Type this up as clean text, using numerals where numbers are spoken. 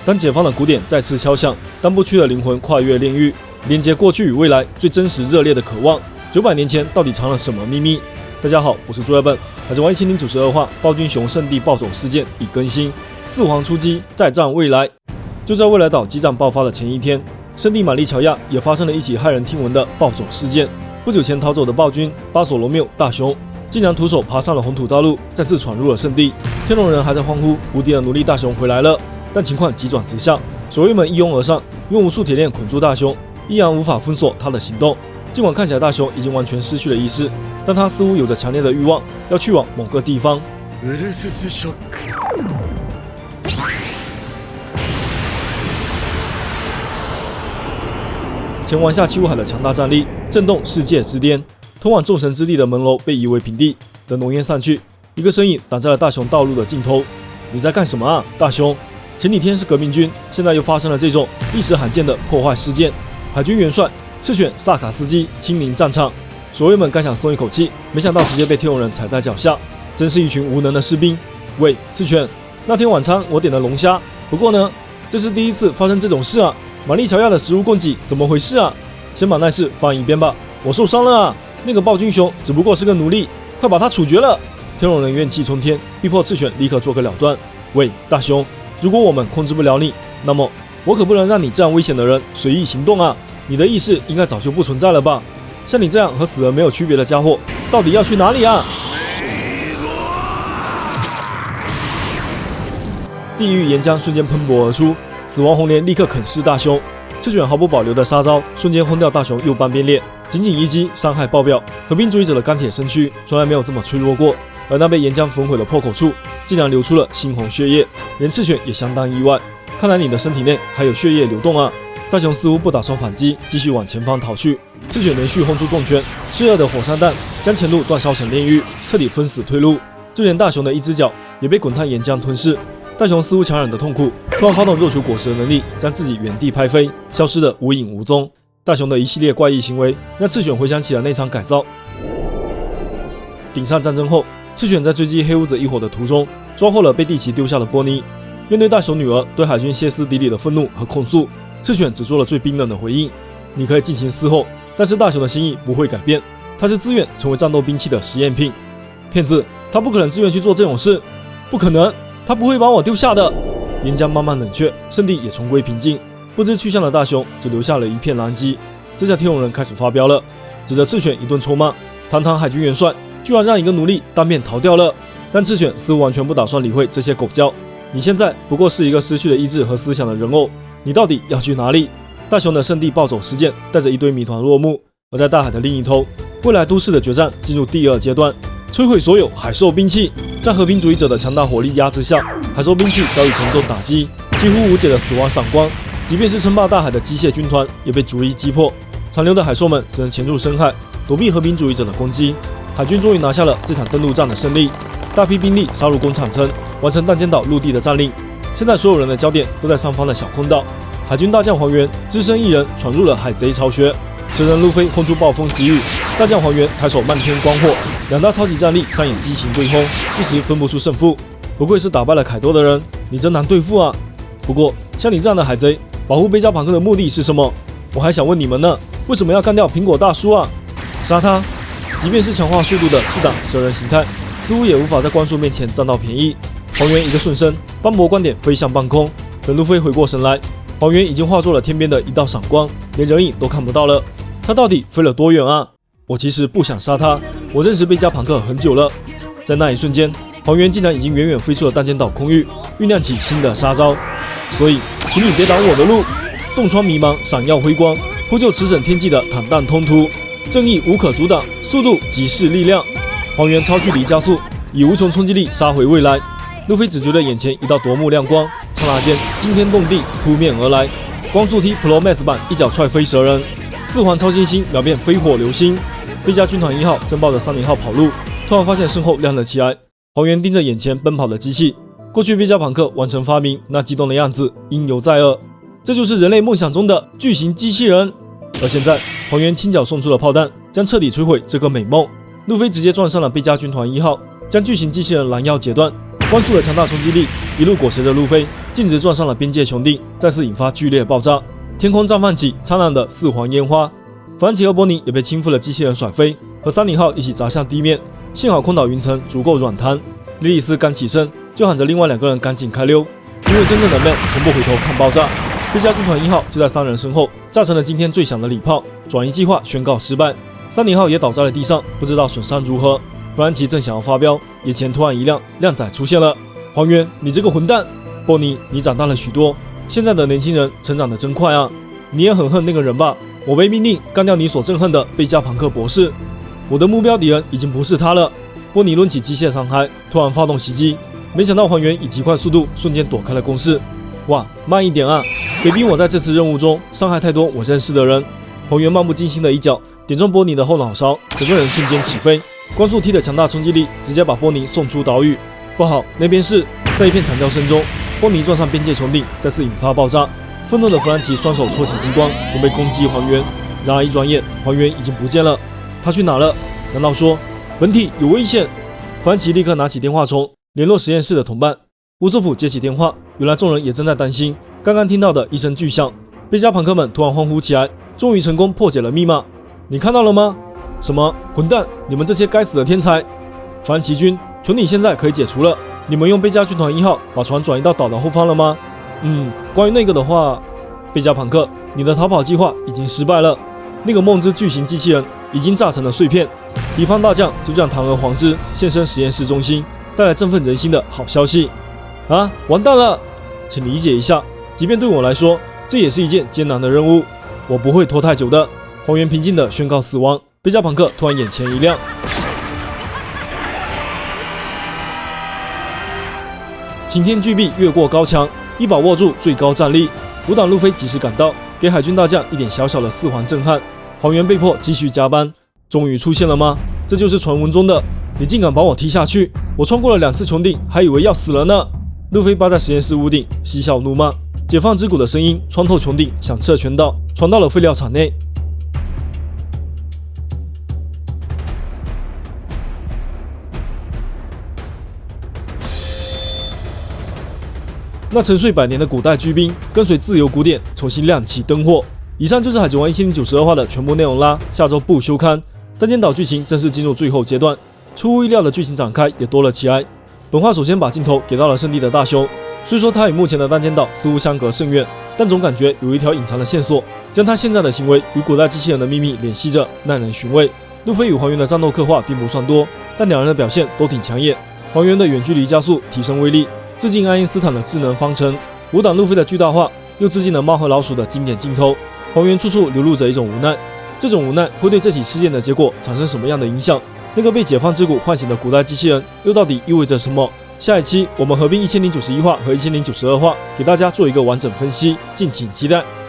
当解放的鼓点再次敲响，当不屈的灵魂跨越炼狱，连接过去与未来最真实热烈的渴望。900年前到底藏了什么秘密？大家好，我是朱二笨，海贼王100092话，暴君熊圣地暴走事件已更新，四皇出击，再战未来。就在未来岛激战爆发的前一天，圣地玛丽乔亚也发生了一起骇人听闻的暴走事件。不久前逃走的暴君巴索罗缪大雄，竟然徒手爬上了红土大陆，再次闯入了圣地。天龙人还在欢呼无敌的奴隶大雄回来了，但情况急转直下，守卫们一拥而上，用无数铁链捆住大雄，依然无法封锁他的行动。尽管看起来大雄已经完全失去了意识，但他似乎有着强烈的欲望，要去往某个地方。前往下七武海的强大战力震动世界之巅，通往众神之地的门楼被夷为平地。等浓烟散去，一个身影挡在了大雄道路的尽头。你在干什么啊，大雄？前几天是革命军，现在又发生了这种历史罕见的破坏事件。海军元帅赤犬萨卡斯基亲临战场，守卫们刚想松一口气，没想到直接被天龙人踩在脚下，真是一群无能的士兵。喂，赤犬，那天晚餐我点了龙虾，不过呢，这是第一次发生这种事啊！玛丽乔亚的食物供给怎么回事啊？先把那事放一边吧，我受伤了啊！那个暴君熊只不过是个奴隶，快把他处决了！天龙人怨气冲天，逼迫赤犬立刻做个了断。喂，大雄，如果我们控制不了你，那么我可不能让你这样危险的人随意行动啊！你的意识应该早就不存在了吧？像你这样和死人没有区别的家伙，到底要去哪里啊？地狱岩浆瞬间喷薄而出，死亡红莲立刻啃噬大雄。赤犬毫不保留的杀招，瞬间轰掉大雄右半边脸，仅仅一击伤害爆表。和平主义者的钢铁身躯从来没有这么脆弱过，而那被岩浆焚毁的破口处，竟然流出了猩红血液，连赤犬也相当意外。看来你的身体内还有血液流动啊！大雄似乎不打算反击，继续往前方逃去。赤犬连续轰出重拳，炽热的火山弹将前路断烧成炼狱，彻底封死退路。就连大雄的一只脚也被滚烫岩浆吞噬。大雄似乎强忍着痛苦，突然发动肉球果实的能力，将自己原地拍飞，消失得无影无踪。大雄的一系列怪异行为，让赤犬回想起了那场改造。顶上战争后，赤犬在追击黑屋子一伙的途中，抓获了被帝奇丢下的波尼。面对大雄女儿对海军歇斯底里的愤怒和控诉，赤犬只做了最冰冷的回应：你可以尽情嘶吼，但是大雄的心意不会改变，他是自愿成为战斗兵器的实验品。骗子，他不可能自愿去做这种事，不可能，他不会把我丢下的。岩浆慢慢冷却，圣地也重归平静，不知去向的大雄只留下了一片狼藉。这下天龙人开始发飙了，指着赤犬一顿臭骂：堂堂海军元帅，居然让一个奴隶当面逃掉了！但赤犬似乎完全不打算理会这些狗叫。你现在不过是一个失去了意志和思想的人偶，你到底要去哪里？大雄的圣地暴走事件带着一堆谜团落幕，而在大海的另一头，未来都市的决战进入第2阶段，摧毁所有海兽兵器。在和平主义者的强大火力压制下，海兽兵器遭遇沉重打击，几乎无解的死亡闪光。即便是称霸大海的机械军团也被逐一击破，残留的海兽们只能潜入深海，躲避和平主义者的攻击。海军终于拿下了这场登陆战的胜利，大批兵力杀入工厂城，完成弹尖岛陆地的占领。现在所有人的焦点都在上方的小空岛。海军大将黄猿只身一人闯入了海贼巢穴，蛇人路飞轰出暴风急雨，大将黄猿抬手漫天光火，两大超级战力上演激情对轰，一时分不出胜负。不愧是打败了凯多的人，你真难对付啊！不过像你这样的海贼，保护贝加庞克的目的是什么？我还想问你们呢，为什么要干掉苹果大叔啊？杀他！即便是强化速度的4档蛇人形态，似乎也无法在光速面前占到便宜。黄猿一个瞬身，斑驳光点飞向半空。等路飞回过神来，黄猿已经化作了天边的一道闪光，连人影都看不到了。他到底飞了多远啊？我其实不想杀他，我认识贝加庞克很久了。在那一瞬间，黄猿竟然已经远远飞出了弹尖岛空域，酝酿起新的杀招。所以，请你别挡我的路！洞窗迷茫，闪耀辉光，呼救驰骋天际的坦荡通途，正义无可阻挡，速度即是力量。黄猿超距离加速，以无穷冲击力杀回未来。路飞只觉得眼前一道夺目亮光，刹那间惊天动地扑面而来。光速踢 Pro Max 版一脚踹飞蛇人，4环超新星秒变飞火流星。贝加军团1号正抱着30号跑路，突然发现身后亮了起来。黄猿盯着眼前奔跑的机器，过去贝加庞克完成发明那激动的样子应犹在耳，这就是人类梦想中的巨型机器人。而现在黄猿轻脚送出了炮弹，将彻底摧毁这个美梦。路飞直接撞上了贝加军团1号，将巨型机器人拦腰截断。光速的强大冲击力一路裹挟着路飞，径直撞上了边界穹顶，再次引发剧烈爆炸，天空绽放起灿烂的四环烟花。弗兰奇和波尼也被倾覆的机器人甩飞，和3.0号一起砸向地面。幸好空岛云层足够软弹，莉莉丝刚起身就喊着另外2个人赶紧开溜，因为真正的 Man 从不回头看爆炸。贝加军团1号就在3人身后炸成了今天最响的礼炮，转移计划宣告失败。3.0号也倒在了地上，不知道损伤如何。弗兰奇正想要发飙，眼前突然一亮，靓仔出现了。黄猿，你这个混蛋！波尼，你长大了许多，现在的年轻人成长得真快啊！你也很恨那个人吧？我被命令干掉你所憎恨的贝加庞克博士。我的目标敌人已经不是他了。波尼抡起机械伤害，突然发动袭击，没想到黄猿以极快速度瞬间躲开了攻势。哇，慢一点啊！别逼我在这次任务中伤害太多我认识的人。黄猿漫不经心的一脚点中波尼的后脑勺，整个人瞬间起飞。光速踢的强大冲击力直接把波尼送出岛屿。不好，那边是……在一片惨叫声中，波尼撞上边界穹顶，再次引发爆炸。愤怒的弗兰奇双手搓起激光，准备攻击黄猿。然而一转眼，黄猿已经不见了。他去哪了？难道说本体有危险？弗兰奇立刻拿起电话筒联络实验室的同伴。乌索普接起电话，原来众人也正在担心刚刚听到的一声巨响。贝加朋克们突然欢呼起来，终于成功破解了密码。你看到了吗？什么混蛋！你们这些该死的天才！弗兰奇军，穹顶现在可以解除了。你们用贝加军团1号把船转移到岛的后方了吗？关于那个的话，贝加朋克，你的逃跑计划已经失败了。那个梦之巨型机器人已经炸成了碎片。敌方大将就这样堂而皇之现身实验室中心，带来振奋人心的好消息。啊，完蛋了！请理解一下，即便对我来说，这也是一件艰难的任务，我不会拖太久的。黄猿平静地宣告死亡。贝加朋克突然眼前一亮。擎天巨臂越过高墙，一把握住最高战力。五党路飞及时赶到，给海军大将一点小小的4环震撼。黄猿被迫继续加班。终于出现了吗？这就是传闻中的你竟敢把我踢下去！我穿过了2次穹顶，还以为要死了呢。路飞扒在实验室屋顶，嬉笑怒骂。解放之鼓的声音穿透穹顶，响彻全岛，传到了废料场内。那沉睡100年的古代巨兵，跟随自由古典重新亮起灯火。以上就是《海贼王》1092话的全部内容啦，下周不休刊。单间岛剧情正式进入最后阶段，出乎意料的剧情展开也多了起来。本话首先把镜头给到了圣地的大雄，虽说他与目前的单间岛似乎相隔甚远，但总感觉有一条隐藏的线索，将他现在的行为与古代机器人的秘密联系着，耐人寻味。路飞与黄猿的战斗刻画并不算多，但2人的表现都挺抢眼。黄猿的远距离加速提升威力，致敬爱因斯坦的智能方程；五党路飞的巨大化又致敬了猫和老鼠的经典镜头。黄猿处处流露着一种无奈，这种无奈会对这起事件的结果产生什么样的影响？那个被解放之鼓唤醒的古代机器人又到底意味着什么？下一期我们合并1091话和1092话，给大家做一个完整分析，敬请期待。